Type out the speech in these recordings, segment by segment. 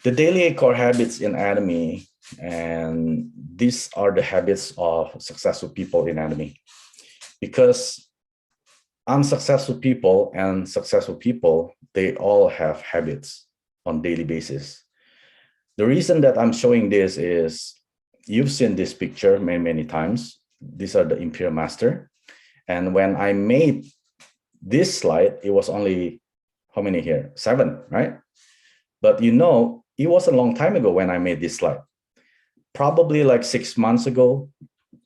The daily core habits in ATOMY, and these are the habits of successful people in ATOMY. Because unsuccessful people and successful people, they all have habits on daily basis. The reason that I'm showing this is you've seen this picture many, many times. These are the Imperial Master. And when I made this slide, it was only, how many here? 7, right? But you know, it was a long time ago when I made this slide. Probably like 6 months ago,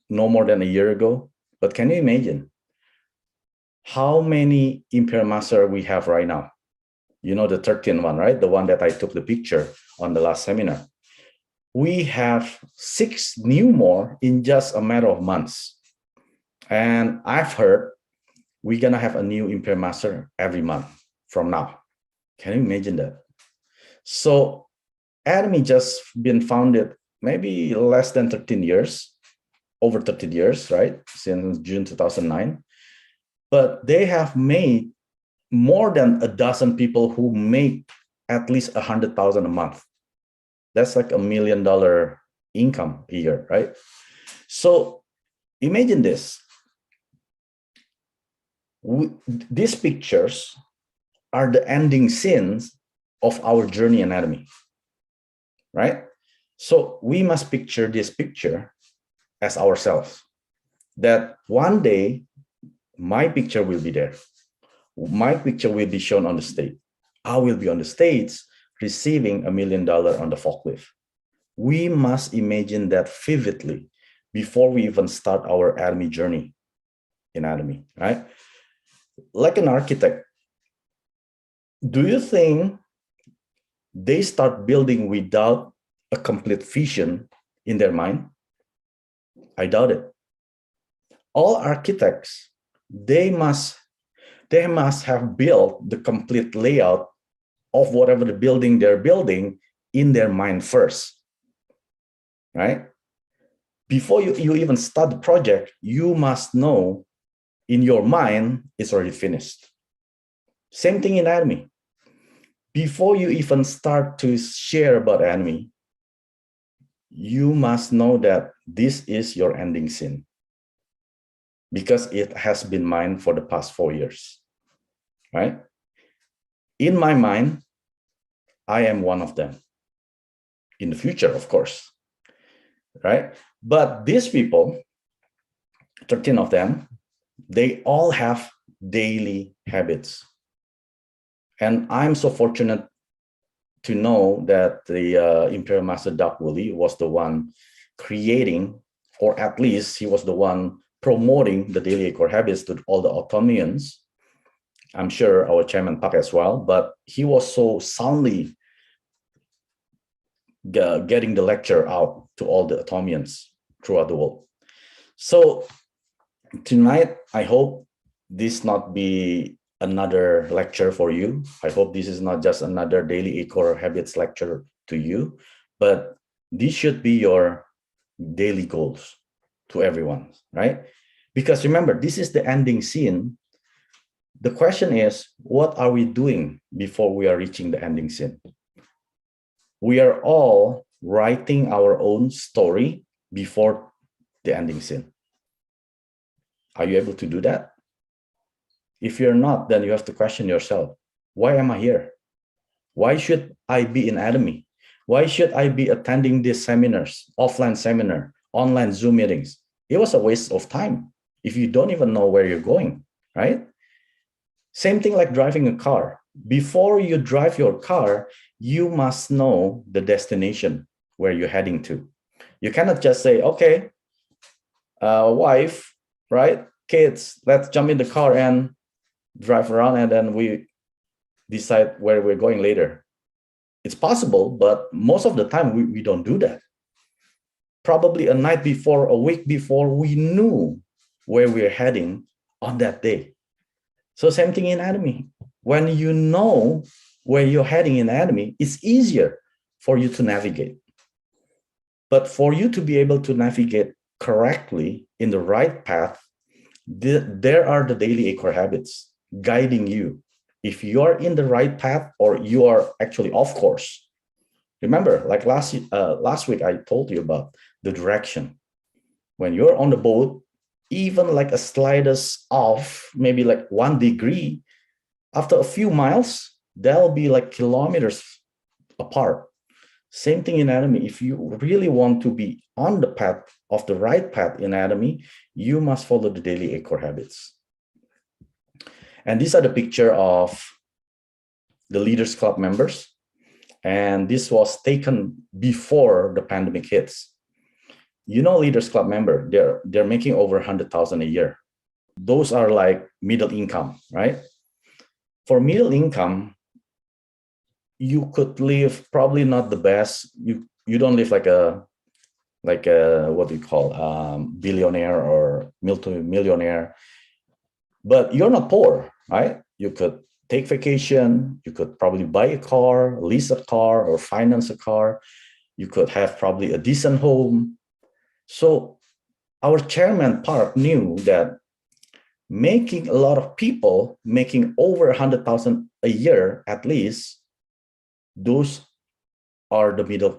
no more than a year ago. But can you imagine how many Imperial Master we have right now? You know, the 13th one, right? The one that I took the picture on the last seminar. We have 6 new more in just a matter of months. And I've heard we're gonna have a new Imperial Master every month from now. Can you imagine that? So ATOMY just been founded maybe less than 13 years, over 13 years, right? Since June 2009. But they have made more than a dozen people who make at least 100,000 a month. That's like $1 million income a year, right? So imagine this. These pictures are the ending scenes of our journey in ATOMY, right? So we must picture this picture as ourselves, that one day my picture will be there. My picture will be shown on the stage. I will be on the stage receiving $1 million on the forklift. We must imagine that vividly before we even start our ATOMY journey in ATOMY, right? Like an architect, do you think they start building without a complete vision in their mind? I doubt it. All architects, they must have built the complete layout of whatever the building they're building in their mind first, right? Before you even start the project, you must know in your mind it's already finished. Same thing in ATOMY. Before you even start to share about ATOMY, you must know that this is your ending scene, because it has been mine for the past 4 years, right? In my mind, I am one of them. In the future, of course, right? But these people, 13 of them, they all have daily habits. And I'm so fortunate to know that the Imperial Master Doc Woolley was the one creating, or at least he was the one promoting the daily core habits to all the ATOMians. I'm sure our chairman Pak as well, but he was so soundly getting the lecture out to all the ATOMians throughout the world. So tonight, I hope this not be another lecture for you. I hope this is not just another daily core habits lecture to you, but this should be your daily goals to everyone, right? Because remember, this is the ending scene. The question is, what are we doing before we are reaching the ending scene? We are all writing our own story before the ending scene. Are you able to do that? If you're not, then you have to question yourself. Why am I here? Why should I be in ATOMY? Why should I be attending these seminars, offline seminar, online Zoom meetings? It was a waste of time if you don't even know where you're going, right? Same thing like driving a car. Before you drive your car, you must know the destination where you're heading to. You cannot just say, okay, wife, right? Kids, let's jump in the car and drive around, and then we decide where we're going later. It's possible, but most of the time we don't do that. Probably a night before, a week before, we knew where we're heading on that day. So same thing in ATOMY. When you know where you're heading in ATOMY, it's easier for you to navigate. But for you to be able to navigate correctly in the right path, there are the daily core habits guiding you. If you are in the right path or you are actually off course, Remember, like last week, I told you about the direction. When you're on the boat, even like a slightest off, maybe like 1 degree, after a few miles, they'll be like kilometers apart. Same thing in ATOMY. If you really want to be on the path of the right path in ATOMY, you must follow the daily 8 core habits. And these are the picture of the Leaders Club members. And this was taken before the pandemic hits. You know, Leaders Club member, they're making over 100,000 a year. Those are like middle income, right? For middle income, you could live probably not the best. You don't live like a what do you call billionaire or multi-millionaire, but you're not poor, right? You could take vacation. You could probably buy a car, lease a car, or finance a car. You could have probably a decent home. So our chairman Park knew that making a lot of people making over 100,000 a year at least, those are the middle.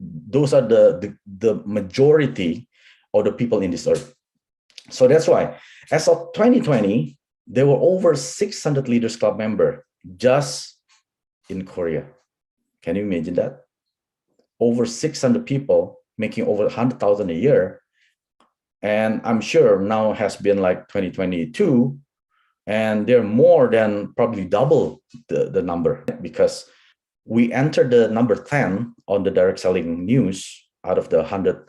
Those are the majority of the people in this earth. So that's why, as of 2020, there were over 600 Leaders Club members just in Korea. Can you imagine that? Over 600 people making over 100,000 a year. And I'm sure now has been like 2022, and they're more than probably double the number, because we entered the number 10 on the direct selling news out of the 100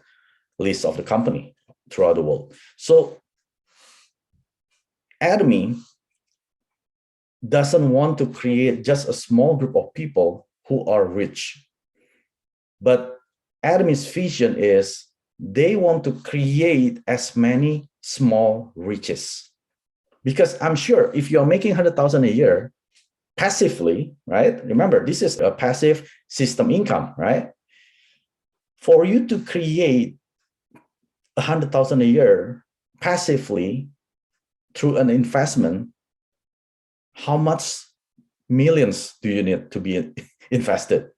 list of the company throughout the world. So ATOMY doesn't want to create just a small group of people who are rich. But ATOMY's vision is they want to create as many small riches. Because I'm sure if you're making 100,000 a year passively, right? Remember, this is a passive system income, right? For you to create 100,000 a year passively through an investment, how much millions do you need to be invested?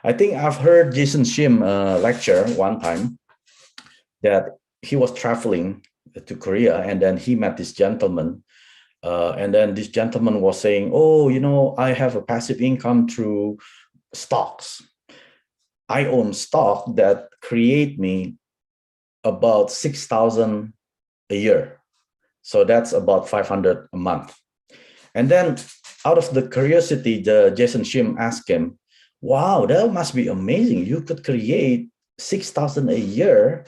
I think I've heard Jason Shim lecture one time that he was traveling to Korea, and then he met this gentleman. And then this gentleman was saying, oh, you know, I have a passive income through stocks. I own stock that create me about 6,000 a year. So that's about 500 a month. And then out of the curiosity, the Jason Shim asked him, wow, that must be amazing. You could create 6,000 a year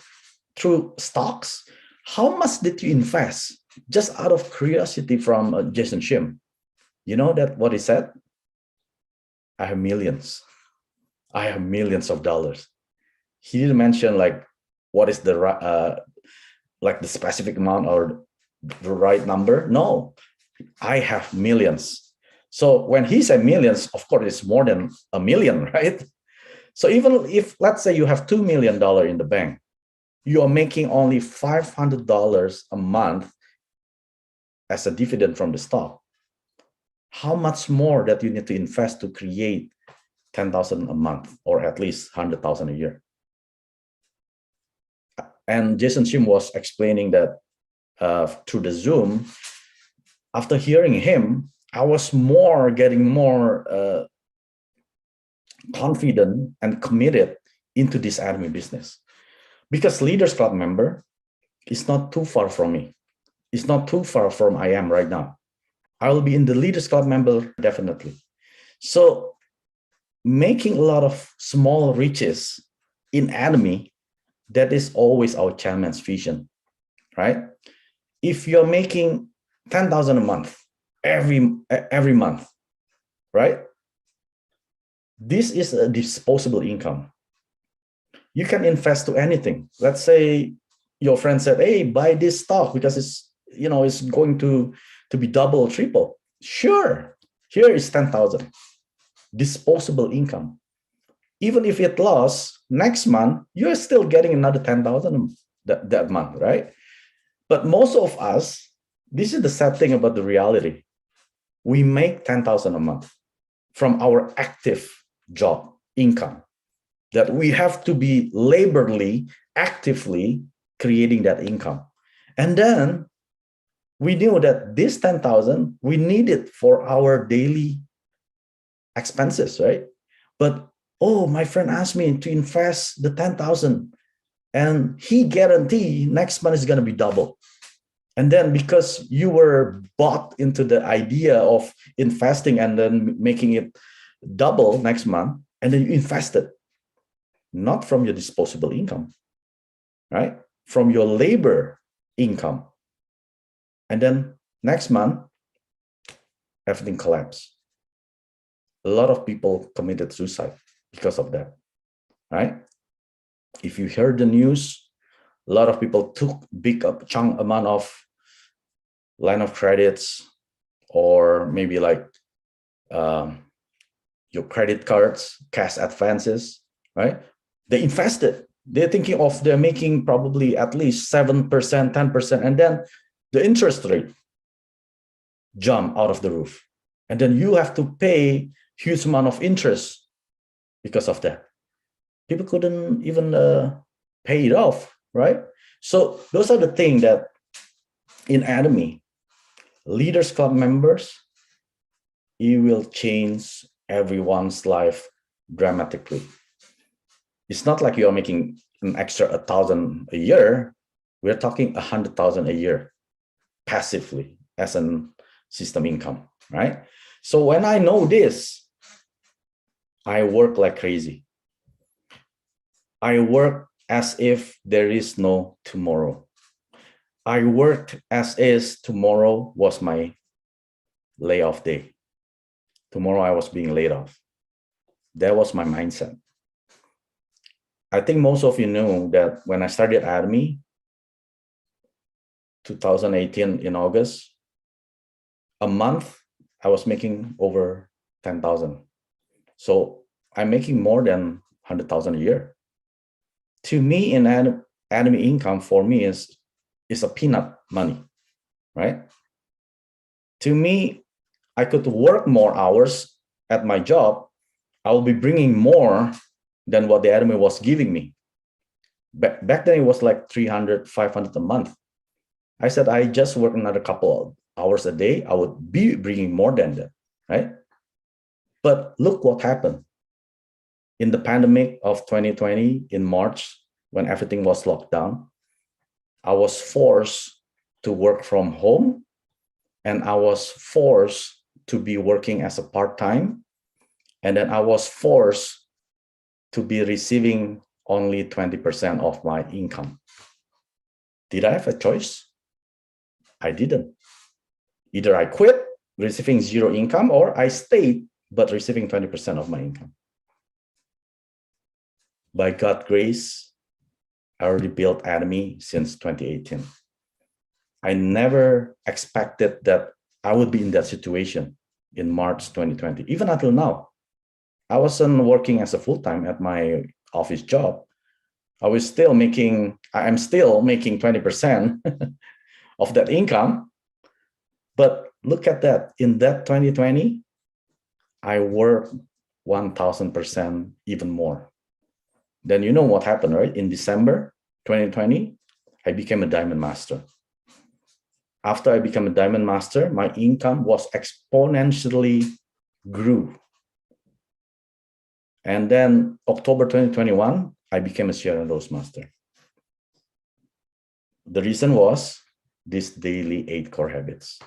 through stocks. How much did you invest? Just out of curiosity from Jason Shim. You know that what he said? I have millions. I have millions of dollars. He didn't mention like what is the like the specific amount or the right number. No, I have millions. So when he said millions, of course, it's more than a million, right? So even if, let's say you have $2 million in the bank, you are making only $500 a month as a dividend from the stock. How much more that you need to invest to create 10,000 a month, or at least 100,000 a year? And Jason Shim was explaining that through the Zoom. After hearing him, I was getting more confident and committed into this ATOMY business, because Leaders Club member is not too far from me. It's not too far from I am right now. I will be in the Leaders Club member definitely. So making a lot of small riches in ATOMY, that is always our chairman's vision, right? If you're making 10,000 a month every month, right? This is a disposable income. You can invest to anything. Let's say your friend said, hey, buy this stock because it's, you know, it's going to be double or triple. Sure, here is 10,000 disposable income. Even if it lost next month, you're still getting another 10,000 that month, right? But most of us, this is the sad thing about the reality. We make 10,000 a month from our active job income, that we have to be laborly, actively creating that income. And then we knew that this 10,000, we need it for our daily expenses, right? But, oh, my friend asked me to invest the 10,000 and he guaranteed next month is going to be double. And then because you were bought into the idea of investing and then making it double next month, and then you invested, not from your disposable income, right? From your labor income. And then next month, everything collapsed. A lot of people committed suicide because of that, right? If you heard the news, a lot of people took big chunk amount of line of credits, or maybe like your credit cards, cash advances, right? They invested. They're thinking of they're making probably at least 7%, 10%, and then the interest rate jump out of the roof. And then you have to pay huge amount of interest because of that. People couldn't even pay it off, right? So those are the things that in ATOMY, Leaders Club members, it will change everyone's life dramatically. It's not like you're making an extra 1,000 a year. We're talking 100,000 a year passively as a system income, right? So when I know this, I work like crazy. I work as if there is no tomorrow. I worked as if tomorrow was my layoff day. Tomorrow I was being laid off. That was my mindset. I think most of you know that when I started ATOMY, 2018 in August, a month I was making over 10,000. So I'm making more than 100,000 a year. To me, in ATOMY income for me is a peanut money, right? To me, I could work more hours at my job. I will be bringing more than what the ATOMY was giving me. Back then, it was like 300, 500 a month. I said, I just work another couple of hours a day. I would be bringing more than that, right? But look what happened. In the pandemic of 2020, in March, when everything was locked down, I was forced to work from home, and I was forced to be working as a part-time, and then I was forced to be receiving only 20% of my income. Did I have a choice? I didn't. Either I quit receiving zero income, or I stayed but receiving 20% of my income. By God's grace, I already built ATOMY since 2018. I never expected that I would be in that situation in March 2020, even until now. I wasn't working as a full-time at my office job. I'm still making 20% of that income. But look at that. In that 2020, I worked 1,000% even more. Then you know what happened, right? In December 2020, I became a diamond master. After I became a diamond master, my income was exponentially grew. And then October 2021, I became a Sierra Rose master. The reason was these daily 8 core habits.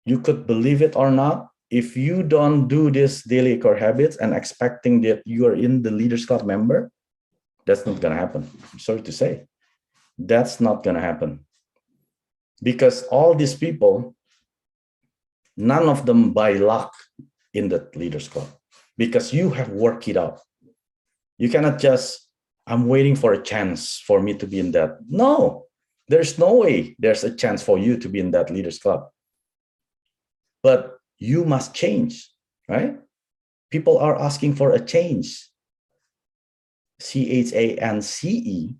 You could believe it or not, if you don't do this daily core habits and expecting that you are in the Leaders Club member, that's not going to happen. I'm sorry to say, that's not going to happen. Because all these people, none of them by luck in the Leaders Club, because you have worked it out. You cannot just, I'm waiting for a chance for me to be in that. No, there's no way there's a chance for you to be in that Leaders Club. But you must change, right? People are asking for a change. CHANCE,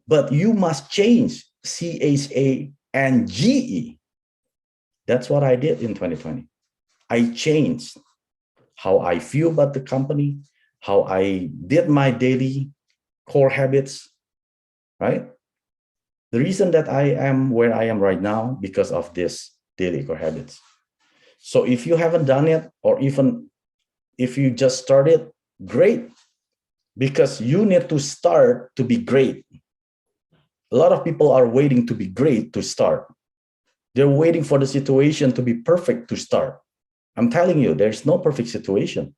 but you must change CHANGE. That's what I did in 2020. I changed how I feel about the company, how I did my daily core habits, right? The reason that I am where I am right now because of this daily core habits. So if you haven't done it, or even if you just started, great, because you need to start to be great. A lot of people are waiting to be great to start. They're waiting for the situation to be perfect to start. I'm telling you, there's no perfect situation.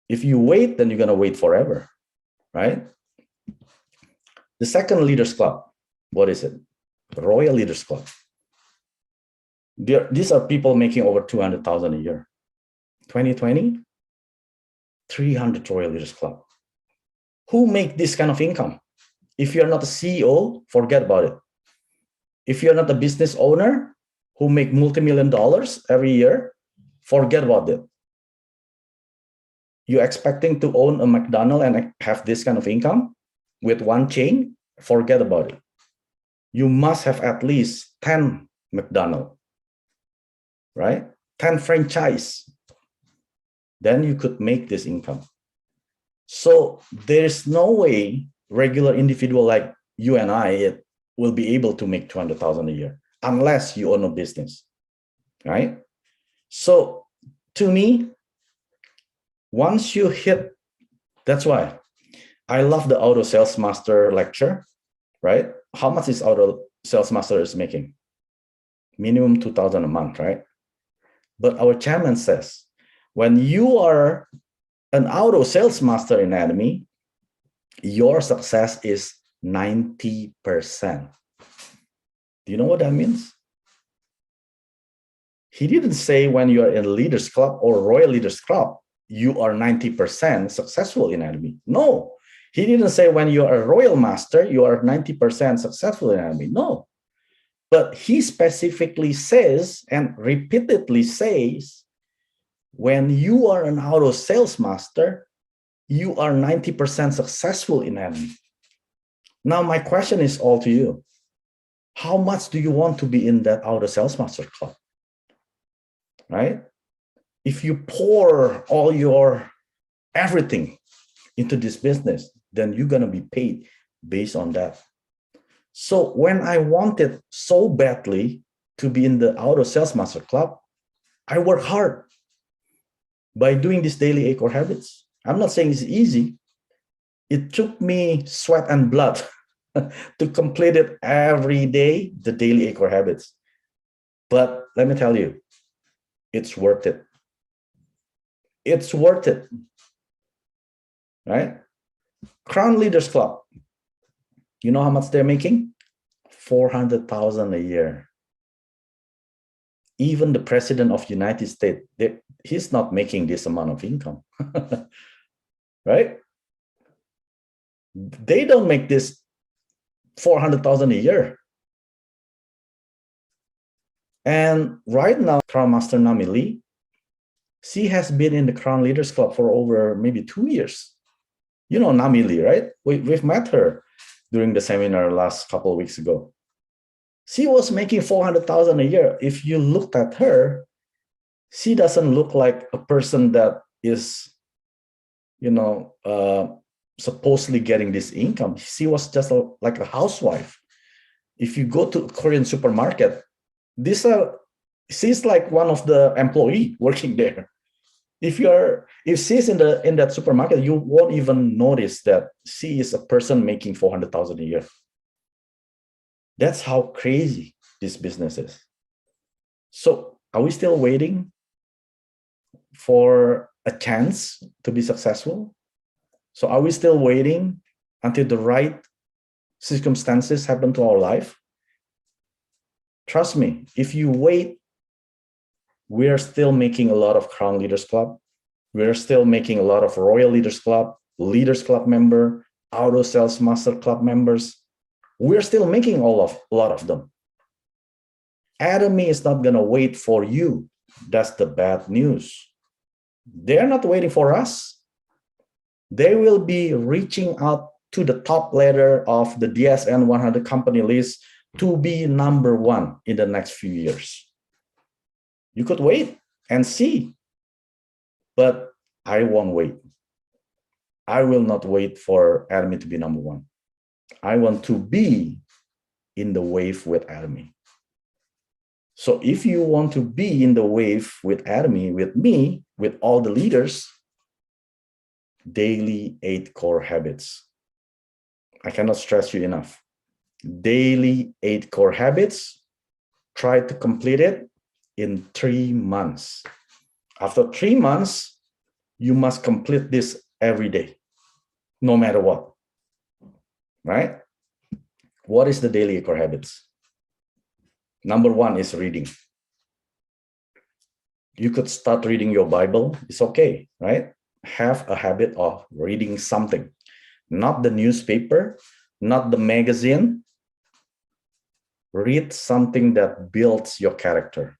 If you wait, then you're going to wait forever, right? The second Leaders Club, what is it? Royal Leaders Club. These are people making over 200,000 a year. 2020, 300 Royal Leaders Club. Who make this kind of income? If you're not a CEO, forget about it. If you're not a business owner who make multi-million dollars every year, forget about it. You're expecting to own a McDonald's and have this kind of income with one chain? Forget about it. You must have at least 10 McDonald's, right? 10 franchise. Then you could make this income. So there's no way regular individual like you and I will be able to make 200,000 a year unless you own a business, right? So to me, once you hit, that's why I love the auto sales master lecture, right? How much is auto sales master is making? Minimum 2,000 a month, right? But our chairman says, when you are an auto sales master in ATOMY, your success is 90%. Do you know what that means? He didn't say when you are in Leaders Club or Royal Leaders Club, you are 90% successful in ATOMY. No, he didn't say when you are a Royal Master, you are 90% successful in ATOMY. No, but he specifically says and repeatedly says, when you are an auto sales master, you are 90% successful in ATOMY. Now, my question is all to you. How much do you want to be in that auto sales master club, right? If you pour all your everything into this business, then you're going to be paid based on that. So when I wanted so badly to be in the auto sales master club, I work hard by doing these daily 8 core habits. I'm not saying it's easy. It took me sweat and blood to complete it every day, the daily 8 core habits. But let me tell you, it's worth it. It's worth it, right? Crown Leaders Club, you know how much they're making? 400,000 a year. Even the president of the United States, he's not making this amount of income, right? They don't make this 400,000 a year. And right now, Crown Master Nami Lee, she has been in the Crown Leaders Club for over maybe 2 years. You know Nami Lee, right? We've met her during the seminar last couple of weeks ago. She was making 400,000 a year. If you looked at her, she doesn't look like a person that is, supposedly getting this income. She was just like a housewife. If you go to a Korean supermarket, she's like one of the employee working there. If she's in that supermarket, you won't even notice that she is a person making 400,000 a year. That's how crazy this business is. So are we still waiting for a chance to be successful? So are we still waiting until the right circumstances happen to our life? Trust me, if you wait, we are still making a lot of Crown Leaders Club. We're still making a lot of Royal Leaders Club, Leaders Club member, Auto Sales Master Club members. We're still making a lot of them. ATOMY is not going to wait for you. That's the bad news. They're not waiting for us. They will be reaching out to the top ladder of the DSN 100 company list to be number 1 in the next few years. You could wait and see. but I won't wait. I will not wait for ATOMY to be number one. I want to be in the wave with ATOMY. So if you want to be in the wave with ATOMY, with me, with all the leaders, daily 8 core habits. I cannot stress you enough. Daily 8 core habits. Try to complete it in 3 months. After 3 months, you must complete this every day, no matter what, right? What is the daily 8 core habits? Number 1 is reading. You could start reading your Bible. It's okay, right? Have a habit of reading something, not the newspaper, not the magazine. Read something that builds your character.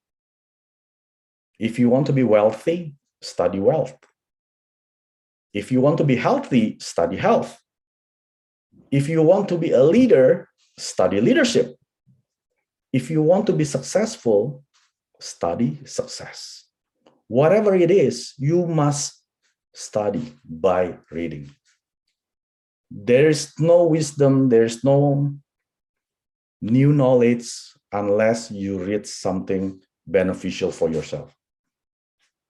If you want to be wealthy, study wealth. If you want to be healthy, study health. If you want to be a leader, study leadership. If you want to be successful, study success. Whatever it is, you must study by reading. There is no wisdom, there is no new knowledge unless you read something beneficial for yourself,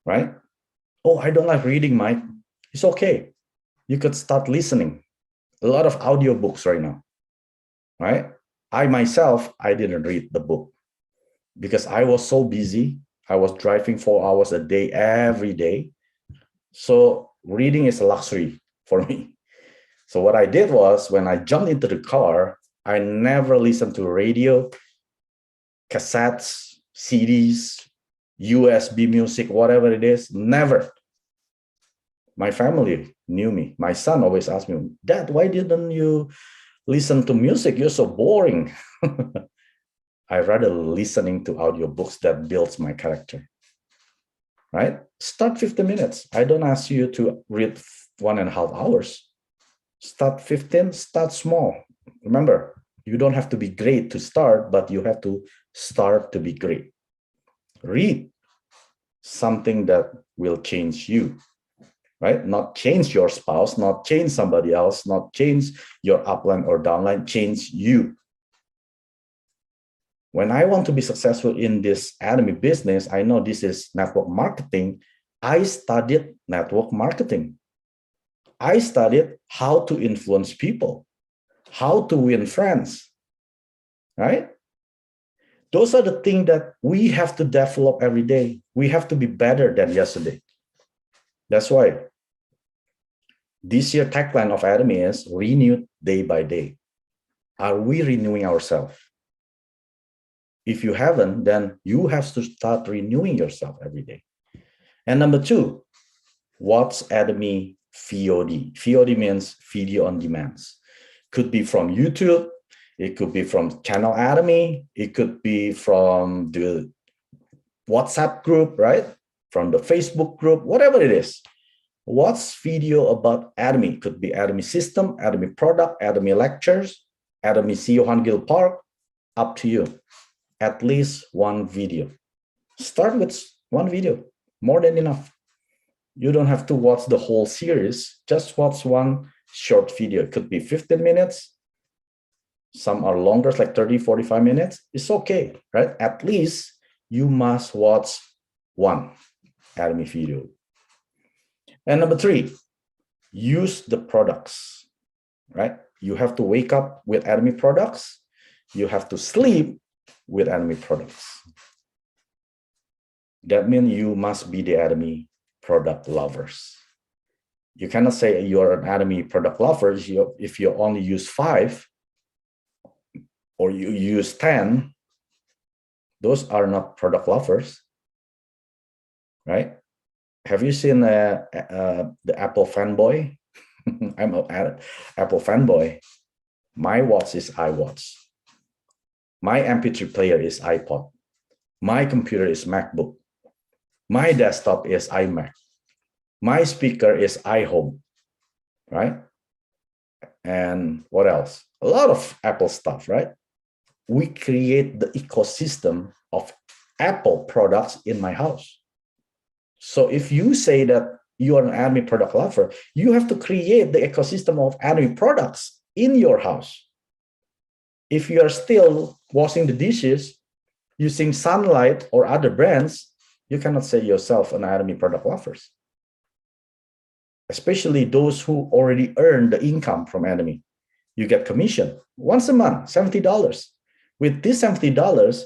right? Oh, I don't like reading, Mike. It's okay. You could start listening. A lot of audiobooks right now, right? I myself, I didn't read the book because I was so busy. I was driving 4 hours a day, every day. So reading is a luxury for me. So what I did was when I jumped into the car, I never listened to radio, cassettes, CDs, USB music, whatever it is, never. My family knew me. My son always asked me, Dad, why didn't you listen to music? You're so boring. I rather listening to audiobooks that builds my character, right? Start 15 minutes. I don't ask you to read 1.5 hours. Start 15, start small. Remember, you don't have to be great to start, but you have to start to be great. Read something that will change you, right? Not change your spouse, not change somebody else, not change your upline or downline, change you. When I want to be successful in this ATOMY business, I know this is network marketing. I studied network marketing. I studied how to influence people, how to win friends, right? Those are the things that we have to develop every day. We have to be better than yesterday. That's why this year tagline of ATOMY is renewed day by day. Are we renewing ourselves? If you haven't, then you have to start renewing yourself every day. And number 2, what's ATOMY VOD? VOD means video on demands. Could be from YouTube. It could be from channel ATOMY. It could be from the WhatsApp group, right? From the Facebook group, whatever it is. What's video about ATOMY? Could be ATOMY system, ATOMY product, ATOMY lectures, ATOMY CEO Hangil Park. Up to you. At least one video. Start with one video, more than enough. You don't have to watch the whole series. Just watch one short video. It could be 15 minutes. Some are longer, like 30, 45 minutes. It's okay, right? At least you must watch one ATOMY video. And number 3, use the products, right? You have to wake up with ATOMY products. You have to sleep with ATOMY products. That means you must be the ATOMY product lovers. You cannot say you're an ATOMY product lover if you only use 5 or you use 10. Those are not product lovers, right? Have you seen the Apple fanboy? I'm an Apple fanboy. My watch is iWatch. My MP3 player is iPod. My computer is MacBook. My desktop is iMac. My speaker is iHome, right? And what else? A lot of Apple stuff, right? We create the ecosystem of Apple products in my house. So if you say that you are an ATOMY product lover, you have to create the ecosystem of ATOMY products in your house. If you are still washing the dishes using Sunlight or other brands, you cannot say yourself an ATOMY product lovers. Especially those who already earn the income from ATOMY. You get commission once a month, $70. With this $70,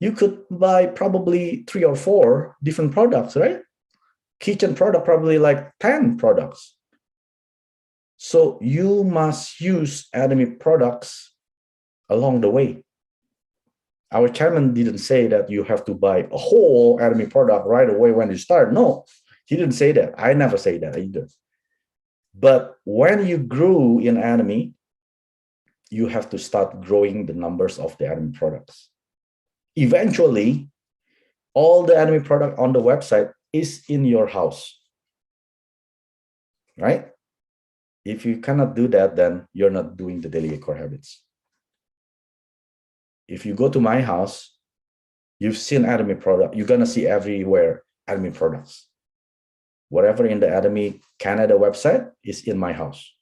you could buy probably 3 or 4 different products, right? Kitchen product, probably like 10 products. So you must use ATOMY products along the way. Our chairman didn't say that you have to buy a whole ATOMY product right away when you start. No, he didn't say that. I never say that either. But when you grew in ATOMY, you have to start growing the numbers of the ATOMY products. Eventually, all the ATOMY product on the website is in your house, right? If you cannot do that, then you're not doing the daily core habits. If you go to my house, you've seen ATOMY product, you're gonna see everywhere ATOMY products. Whatever in the ATOMY Canada website is in my house.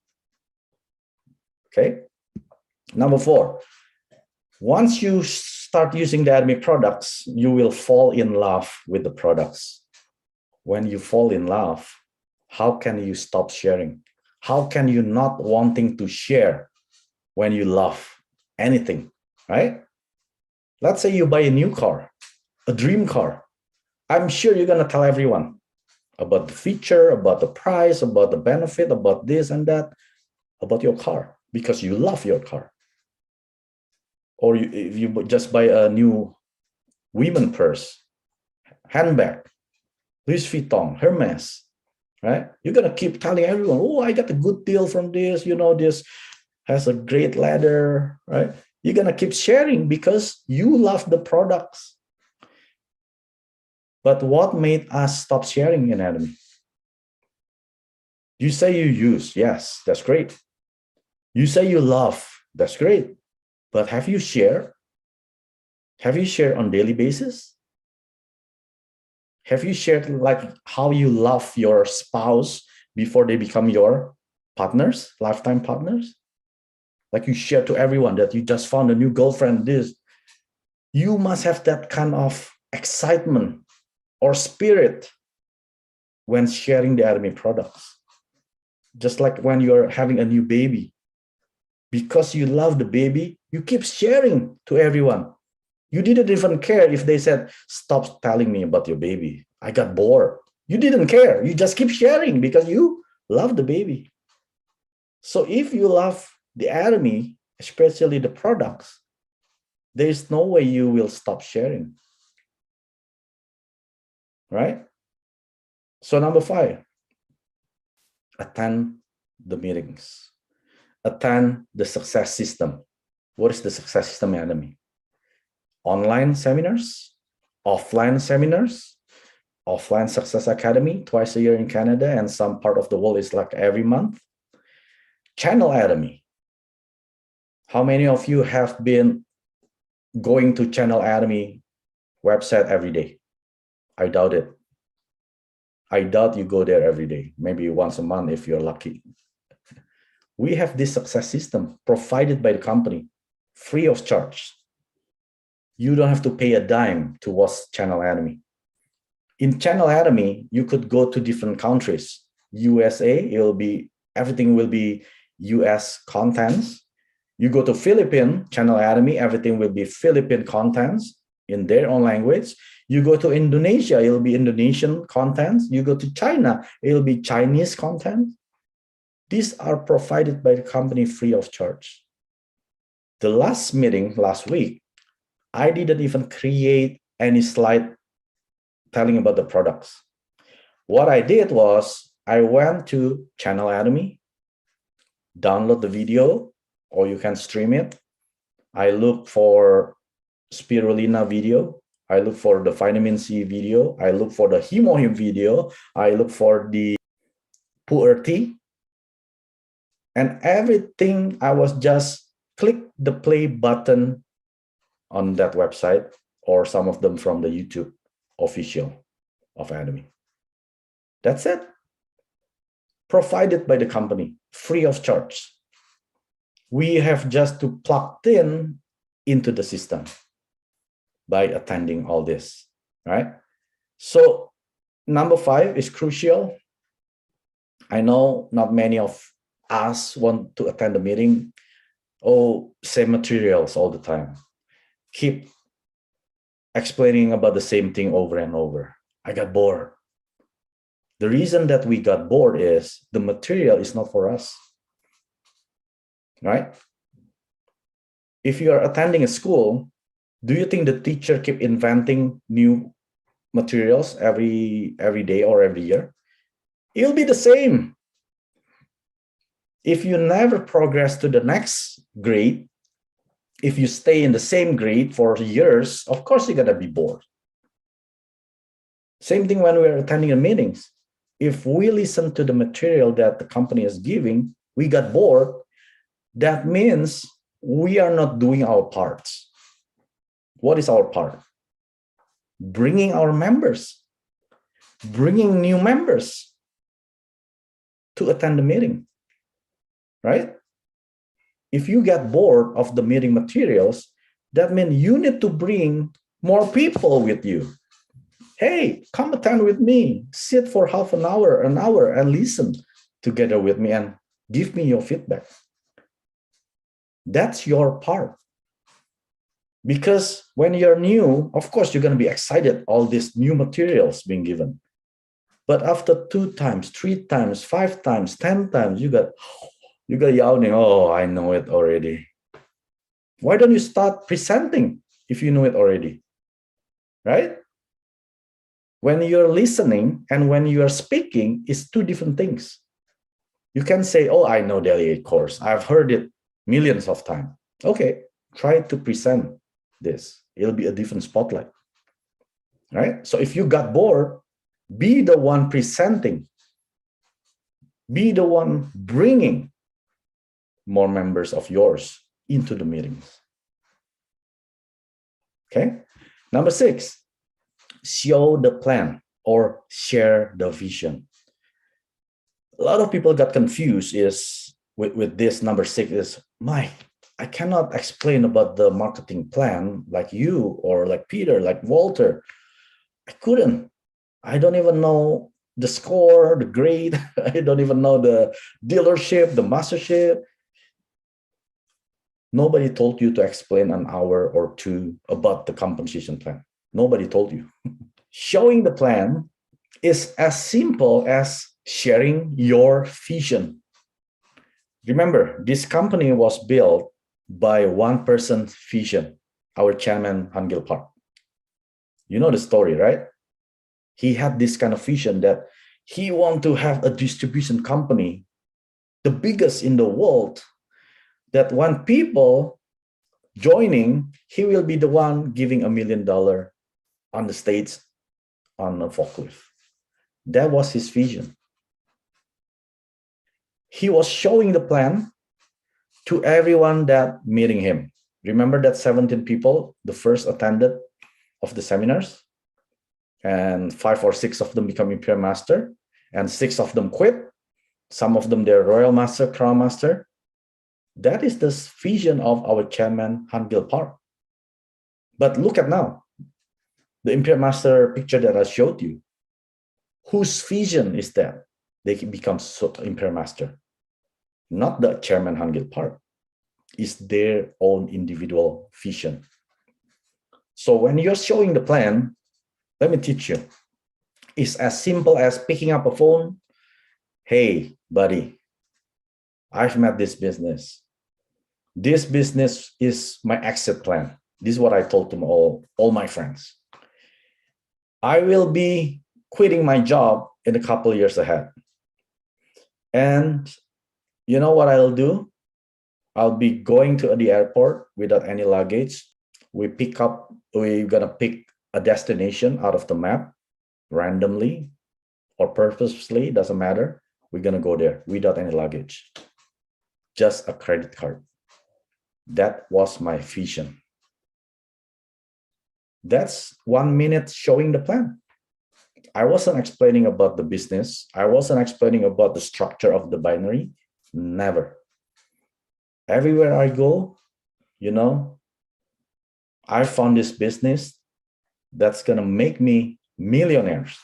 Okay. Number 4, once you start using the ATOMY products, you will fall in love with the products. When you fall in love, how can you stop sharing? How can you not wanting to share when you love anything, right? Let's say you buy a new car, a dream car. I'm sure you're gonna tell everyone about the feature, about the price, about the benefit, about this and that, about your car, because you love your car. Or if you just buy a new women purse, handbag, Louis Vuitton, Hermes, right? You're gonna keep telling everyone, oh, I got a good deal from this, you know, this has a great leather, right? You're gonna keep sharing because you love the products. But what made us stop sharing in ATOMY? You say you use, yes, that's great. You say you love, that's great. But have you shared? Have you shared on daily basis? Have you shared like how you love your spouse before they become your partners, lifetime partners? Like you share to everyone that you just found a new girlfriend, this. You must have that kind of excitement or spirit when sharing the ATOMY products. Just like when you're having a new baby. Because you love the baby, you keep sharing to everyone. You didn't even care if they said, stop telling me about your baby. I got bored. You didn't care. You just keep sharing because you love the baby. So if you love the ATOMY, especially the products, there is no way you will stop sharing. Right? So number 5, attend the meetings. Attend the success system. What is the success system ATOMY? Online seminars, offline seminars, offline success academy twice a year in Canada, and some part of the world is like every month. Channel ATOMY. How many of you have been going to Channel ATOMY website every day? I doubt it. I doubt you go there every day, maybe once a month if you're lucky. We have this success system provided by the company, free of charge. You don't have to pay a dime to watch Channel ATOMY. In Channel ATOMY, you could go to different countries. USA, everything will be US contents. You go to Philippines, Channel ATOMY, everything will be Philippine contents in their own language. You go to Indonesia, it'll be Indonesian contents. You go to China, it'll be Chinese content. These are provided by the company free of charge. The last meeting last week, I didn't even create any slide telling about the products. What I did was I went to Channel ATOMY, download the video, or you can stream it. I look for spirulina video. I look for the vitamin C video. I look for the hemohim video. I look for the pu'er tea. And everything, I was just click the play button on that website, or some of them from the YouTube official of ATOMY. That's it. provided by the company, free of charge. We have just to plug in into the system by attending all this, right? So number 5 is crucial. I know not many of us want to attend the meeting. Oh, same materials all the time. Keep explaining about the same thing over and over. I got bored. The reason that we got bored is the material is not for us, right? If you are attending a school, do you think the teacher keep inventing new materials every day or every year? It'll be the same. If you never progress to the next grade, if you stay in the same grade for years, of course you're gonna be bored. Same thing when we're attending the meetings. If we listen to the material that the company is giving, we got bored, that means we are not doing our parts. What is our part? Bringing our members, bringing new members to attend the meeting, right? If you get bored of the meeting materials, that means you need to bring more people with you. Hey, come attend with me, sit for half an hour, and listen together with me and give me your feedback. That's your part. Because when you're new, of course, you're going to be excited, all these new materials being given. But after 2 times, 3 times, 5 times, 10 times, you got yawning, oh, I know it already. Why don't you start presenting if you know it already, right? When you're listening and when you are speaking, it's 2 different things. You can say, oh, I know Daily 8 course. I've heard it millions of times. Okay, try to present this. It'll be a different spotlight, right? So if you got bored, be the one presenting. Be the one bringing more members of yours into the meetings. Okay. Number 6, show the plan or share the vision. A lot of people got confused with this number 6 is, I cannot explain about the marketing plan like you or like Peter, like Walter. I couldn't. I don't even know the score, the grade. I don't even know the dealership, the mastership. Nobody told you to explain an hour or 2 about the compensation plan. Nobody told you. Showing the plan is as simple as sharing your vision. Remember, this company was built by one person's vision, our chairman, Hangil Park. You know the story, right? He had this kind of vision that he wanted to have a distribution company, the biggest in the world, that when people joining, he will be the one giving $1 million on the stage on a forklift. That was his vision. He was showing the plan to everyone that meeting him. Remember that 17 people, the first attended of the seminars, and 5 or 6 of them become Imperial Master, and 6 of them quit. Some of them they're Royal Master, Crown Master. That is the vision of our chairman, Hangil Park. But look at now, the Imperial Master picture that I showed you. Whose vision is that? They become Imperial Master. Not the chairman, Hangil Park. It's their own individual vision. So when you're showing the plan, let me teach you. It's as simple as picking up a phone. Hey, buddy, I've met this business. This business is my exit plan. This is what I told them all my friends. I will be quitting my job in a couple of years ahead. And you know what I'll do? I'll be going to the airport without any luggage. We're gonna pick a destination out of the map randomly or purposely, doesn't matter. We're gonna go there without any luggage, just a credit card. That was my vision. That's 1 minute showing the plan. I wasn't explaining about the business. I wasn't explaining about the structure of the binary. Never. Everywhere I go, you know, I found this business that's going to make me millionaires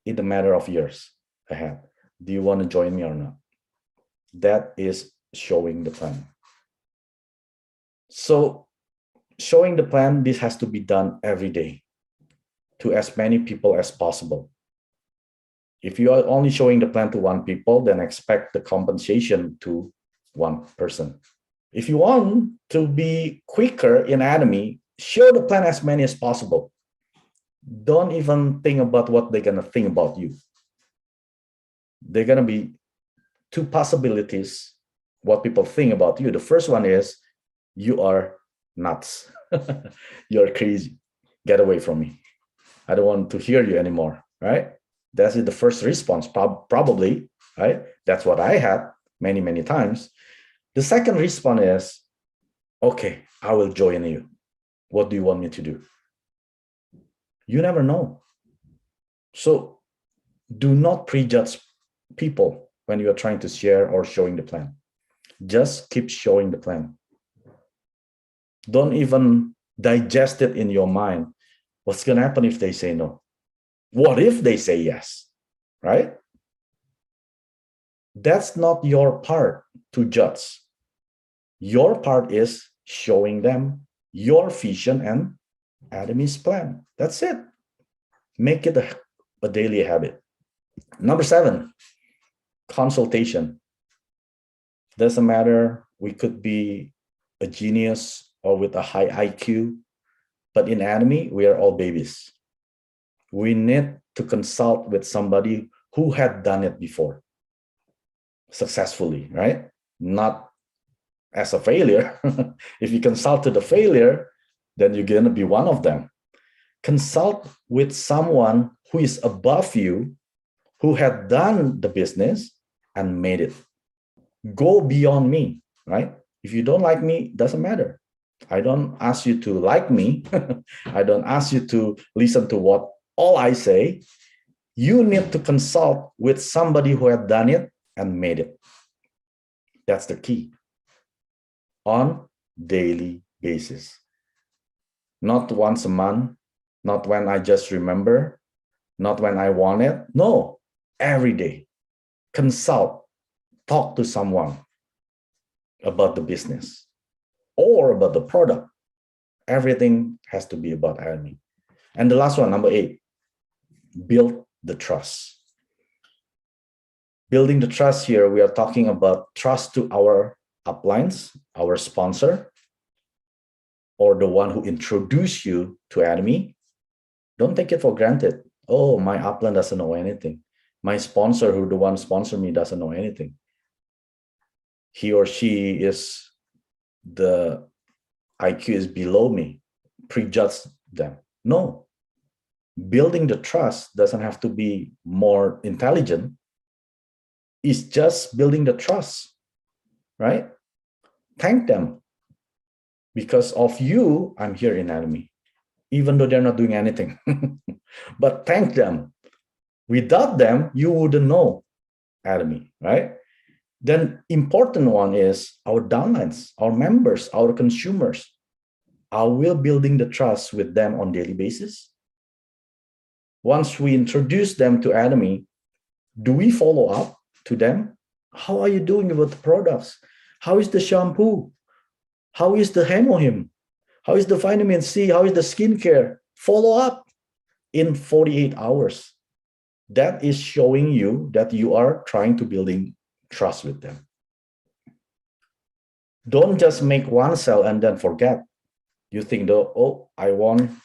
in a matter of years ahead. Do you want to join me or not? That is showing the plan. So showing the plan, this has to be done every day to as many people as possible. If you are only showing the plan to one people, then expect the compensation to one person. If you want to be quicker in ATOMY, show the plan as many as possible. Don't even think about what they're going to think about you. They're going to be two possibilities what people think about you. The first one is you are nuts. You're crazy. Get away from me. I don't want to hear you anymore, right? That's the first response, probably, right? That's what I had many, many times. The second response is, okay, I will join you. What do you want me to do? You never know. So do not prejudge people when you are trying to share or showing the plan. Just keep showing the plan. Don't even digest it in your mind. What's going to happen if they say no? What if they say yes, right? That's not your part to judge. Your part is showing them your vision and ATOMY's plan. That's it. Make it a daily habit. Number 7, consultation. Doesn't matter, we could be a genius or with a high IQ, but in ATOMY, we are all babies. We need to consult with somebody who had done it before successfully, right? Not as a failure. If you consult to the failure, then you're going to be one of them. Consult with someone who is above you, who had done the business and made it. Go beyond me, right? If you don't like me, doesn't matter. I don't ask you to like me. I don't ask you to listen to what all I say. You need to consult with somebody who had done it and made it. That's the key. On daily basis. Not once a month, not when I just remember, not when I want it. No, every day. Consult, talk to someone about the business or about the product. Everything has to be about ATOMY. And the last one, number 8, build the trust. Building the trust here, we are talking about trust to our uplines, our sponsor, or the one who introduced you to ATOMY. Don't take it for granted. Oh, my upline doesn't know anything. My sponsor, who the one sponsor me, doesn't know anything. He or she is, the IQ is below me. Prejudge them. No. Building the trust doesn't have to be more intelligent. It's just building the trust, right? Thank them. Because of you, I'm here in ATOMY, even though they're not doing anything. But thank them. Without them, you wouldn't know ATOMY, right? Then important one is our downlines, our members, our consumers. Are we building the trust with them on a daily basis? Once we introduce them to ATOMY, do we follow up to them? How are you doing with the products? How is the shampoo? How is the hemohim? How is the vitamin C? How is the skincare? Follow up in 48 hours. That is showing you that you are trying to building trust with them. Don't just make one sale and then forget. You think, though, oh, I won.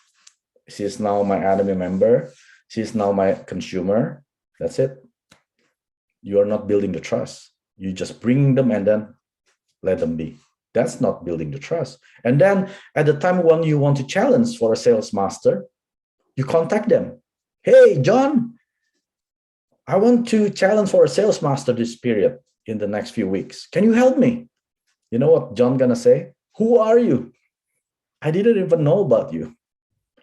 She's now my ATOMY member. She's now my consumer. That's it. You are not building the trust. You just bring them and then let them be. That's not building the trust. And then at the time when you want to challenge for a sales master, you contact them. Hey, John, I want to challenge for a sales master this period in the next few weeks. Can you help me? You know what John gonna say? Who are you? I didn't even know about you.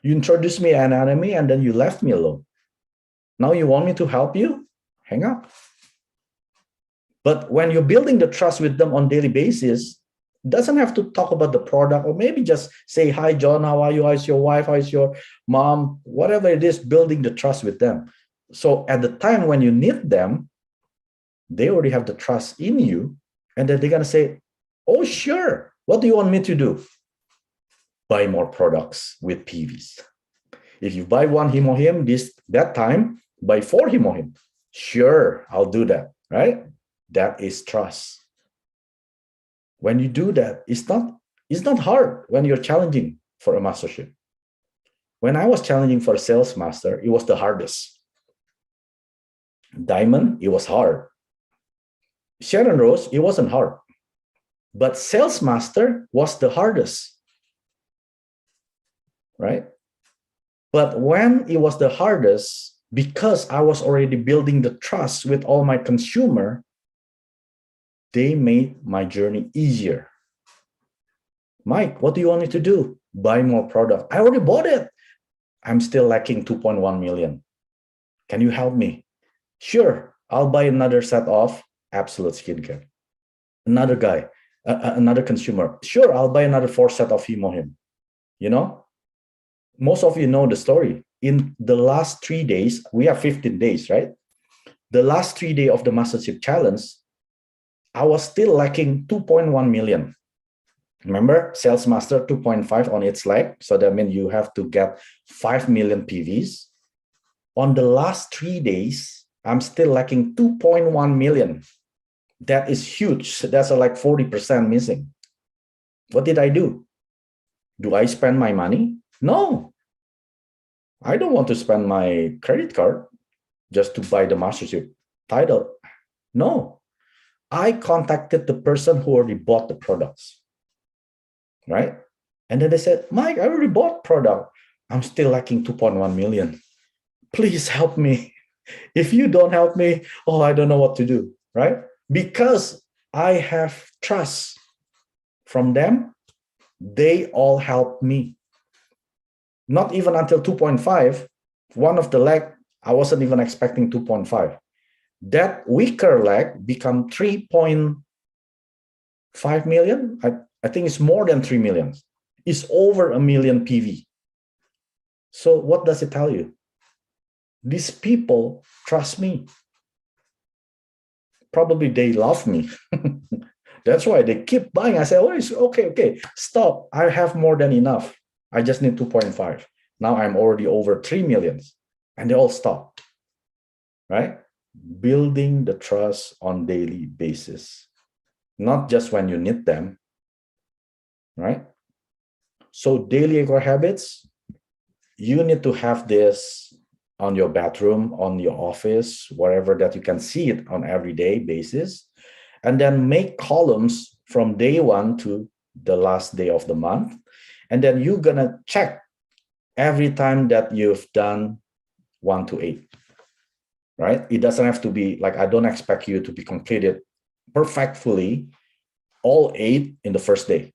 You introduced me an ATOMY and then you left me alone. Now you want me to help you? Hang up. But when you're building the trust with them on daily basis, doesn't have to talk about the product, or maybe just say, hi, John, how are you? How's your wife? How's your mom? Whatever it is, building the trust with them. So at the time when you need them, they already have the trust in you. And then they're going to say, oh, sure. What do you want me to do? Buy more products with PVs. If you buy one Himohim that time, buy 4 Himohim. Sure, I'll do that, right? That is trust. When you do that, it's not hard when you're challenging for a mastership. When I was challenging for a sales master, it was the hardest. Diamond, it was hard. Sharon Rose, it wasn't hard. But sales master was the hardest, right? But when it was the hardest, because I was already building the trust with all my consumer, they made my journey easier. Mike, what do you want me to do? Buy more product. I already bought it. I'm still lacking 2.1 million. Can you help me? Sure, I'll buy another set of Absolute Skincare. Another guy, another consumer. Sure, I'll buy another 4 set of Himohim. You know, most of you know the story. In the last 3 days, we have 15 days, right? The last 3 days of the Mastership Challenge, I was still lacking 2.1 million. Remember, Sales Master 2.5 on its leg. So that means you have to get 5 million PVs. On the last 3 days, I'm still lacking 2.1 million. That is huge. That's like 40% missing. What did I do? Do I spend my money? No. I don't want to spend my credit card just to buy the mastership title. No. I contacted the person who already bought the products, right? And then they said, Mike, I already bought product. I'm still lacking 2.1 million. Please help me. If you don't help me, oh, I don't know what to do, right? Because I have trust from them, they all help me. Not even until 2.5, one of the leg, I wasn't even expecting 2.5. That weaker leg become 3.5 million. I think it's more than 3 million. It's over 1 million PV. So what does it tell you? These people trust me. Probably they love me. That's why they keep buying. I say, oh, it's okay, stop. I have more than enough. I just need 2.5. Now I'm already over 3 million. And they all stop, right? Building the trust on daily basis, not just when you need them, right? So daily eco habits, you need to have this on your bathroom, on your office, wherever that you can see it on everyday basis, and then make columns from day 1 to the last day of the month. And then you're gonna check every time that you've done 1 to 8. Right? It doesn't have to be like, I don't expect you to be completed perfectly all 8 in the first day.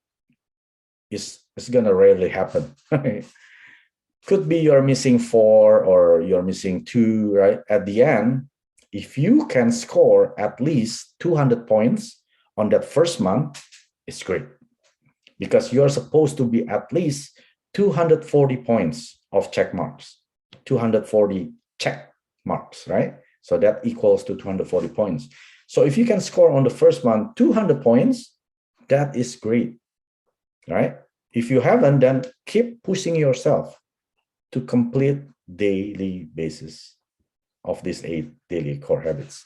It's gonna rarely happen. Could be you're missing 4 or you're missing 2, right? At the end, if you can score at least 200 points on that first month, it's great. Because you're supposed to be at least 240 points of check marks, 240 check marks, right? So that equals to 240 points. So if you can score on the first month 200 points, that is great, right? If you haven't, then keep pushing yourself to complete daily basis of these 8 daily core habits.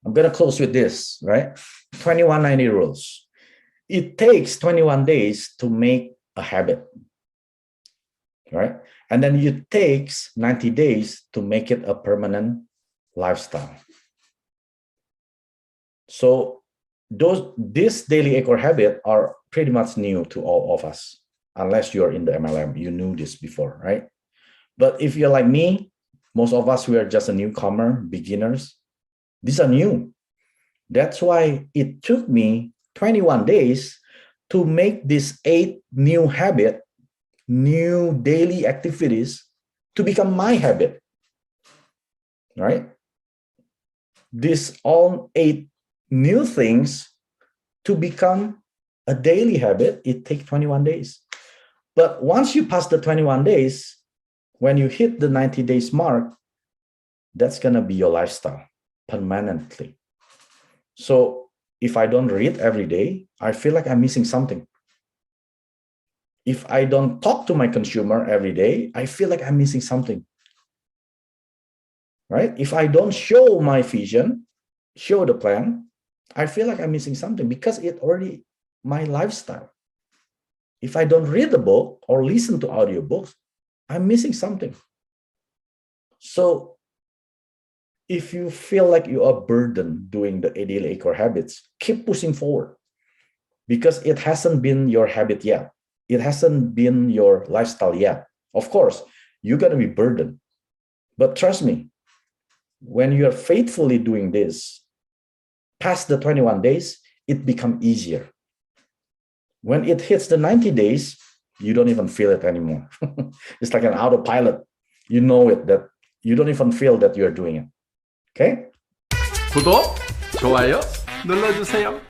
I'm going to close with this, right? 2190 rules. It takes 21 days to make a habit, right? And then it takes 90 days to make it a permanent lifestyle. So these daily eco habits are pretty much new to all of us, unless you're in the MLM, you knew this before, right? But if you're like me, most of us, we are just a newcomer, beginners. These are new. That's why it took me 21 days to make this 8 new habit, new daily activities to become my habit. right? These all 8 new things to become a daily habit, it takes 21 days. But once you pass the 21 days, when you hit the 90 days mark, that's going to be your lifestyle permanently. So if I don't read every day, I feel like I'm missing something. If I don't talk to my consumer every day, I feel like I'm missing something, right? If I don't show my vision, show the plan, I feel like I'm missing something because it already my lifestyle. If I don't read the book or listen to audiobooks, I'm missing something. So if you feel like you are burdened doing the daily core habits, keep pushing forward because it hasn't been your habit yet. It hasn't been your lifestyle yet. Of course, you're going to be burdened. But trust me, when you're faithfully doing this, past the 21 days, it becomes easier. When it hits the 90 days, you don't even feel it anymore. It's like an autopilot. You know it, that you don't even feel that you're doing it. Okay? 구독, 좋아요 눌러주세요.